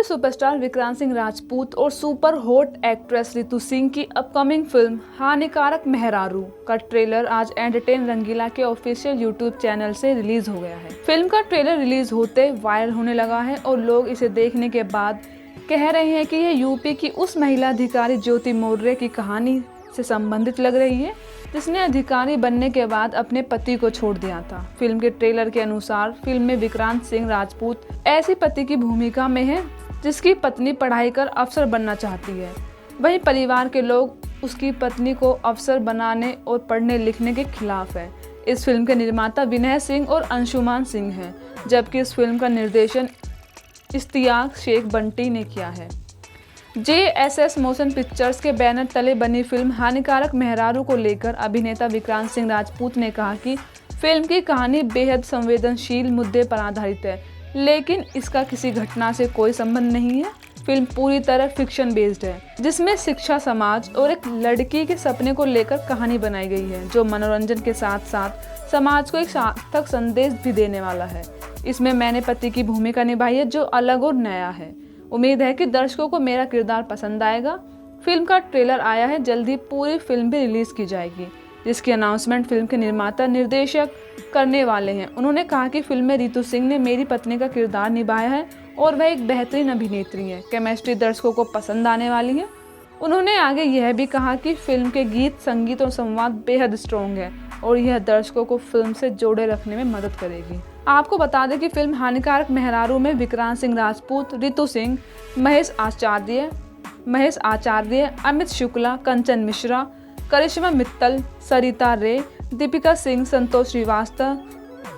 Bollywood superstar Vikrant Singh Rajput और super hot actress Ritu Singh की upcoming film हानिकारक मेहरारू का ट्रेलर आज एंटरटेन रंगीला के ऑफिशियल यूट्यूब चैनल से रिलीज हो गया है। फिल्म का ट्रेलर रिलीज होते वायरल होने लगा है और लोग इसे देखने के बाद कह रहे हैं कि यह यूपी की उस महिला अधिकारी ज्योति मौर्य की कहानी से संबंधित लग रही है जिसने अधिकारी बनने के बाद अपने पति को छोड़ दिया था। फिल्म के ट्रेलर के अनुसार फिल्म में विक्रांत सिंह राजपूत ऐसी पति की भूमिका में है जिसकी पत्नी पढ़ाई कर अफसर बनना चाहती है। वहीं परिवार के लोग उसकी पत्नी को अफसर बनाने और पढ़ने लिखने के खिलाफ है। इस फिल्म के निर्माता विनय सिंह और अंशुमान सिंह हैं, जबकि इस फिल्म का निर्देशन इश्तियाक शेख बंटी ने किया है। JSS मोशन पिक्चर्स के बैनर तले बनी फिल्म हानिकारक मेहरारू को लेकर अभिनेता विक्रांत सिंह राजपूत ने कहा कि फिल्म की कहानी बेहद संवेदनशील मुद्दे पर आधारित है, लेकिन इसका किसी घटना से कोई संबंध नहीं है। फिल्म पूरी तरह फिक्शन बेस्ड है, जिसमें शिक्षा, समाज और एक लड़की के सपने को लेकर कहानी बनाई गई है, जो मनोरंजन के साथ साथ समाज को एक सार्थक संदेश भी देने वाला है। इसमें मैंने पति की भूमिका निभाई है जो अलग और नया है। उम्मीद है कि दर्शकों को मेरा किरदार पसंद आएगा। फिल्म का ट्रेलर आया है, जल्दी पूरी फिल्म भी रिलीज की जाएगी, जिसकी अनाउंसमेंट फिल्म के निर्माता निर्देशक करने वाले हैं। उन्होंने कहा कि फिल्म में रितु सिंह ने मेरी पत्नी का किरदार निभाया है और वह एक बेहतरीन अभिनेत्री है। केमिस्ट्री दर्शकों को पसंद आने वाली है। उन्होंने आगे यह भी कहा कि फिल्म के गीत, संगीत और संवाद बेहद स्ट्रॉन्ग है और यह दर्शकों को फिल्म से जोड़े रखने में मदद करेगी। आपको बता दें कि फिल्म हानिकारक मेहरारू में विक्रांत सिंह राजपूत, रितु सिंह, महेश आचार्य, अमित शुक्ला, कंचन मिश्रा, करिश्मा मित्तल, सरिता रे, दीपिका सिंह, संतोष श्रीवास्तव,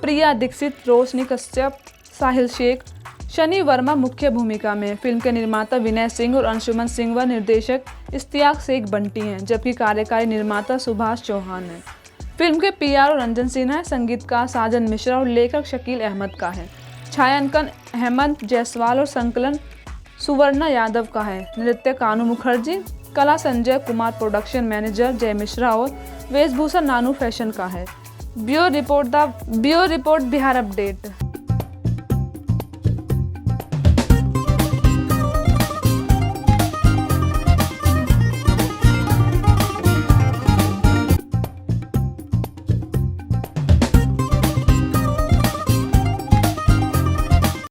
प्रिया दीक्षित, रोशनी कश्यप, साहिल शेख, शनि वर्मा मुख्य भूमिका में। फिल्म के निर्माता विनय सिंह और अंशुमन सिंह व निर्देशक इश्तियाक शेख बंटी हैं, जबकि कार्यकारी निर्माता सुभाष चौहान है। फिल्म के PR और रंजन सिन्हा है, संगीतकार साजन मिश्रा और लेखक शकील अहमद का है। छायांकन हेमंत जायसवाल और संकलन सुवर्णा यादव का है। नृत्य कानू मुखर्जी, कला संजय कुमार, प्रोडक्शन मैनेजर जय मिश्रा और वेशभूषा नानू फैशन का है। Bureau report Bihar update.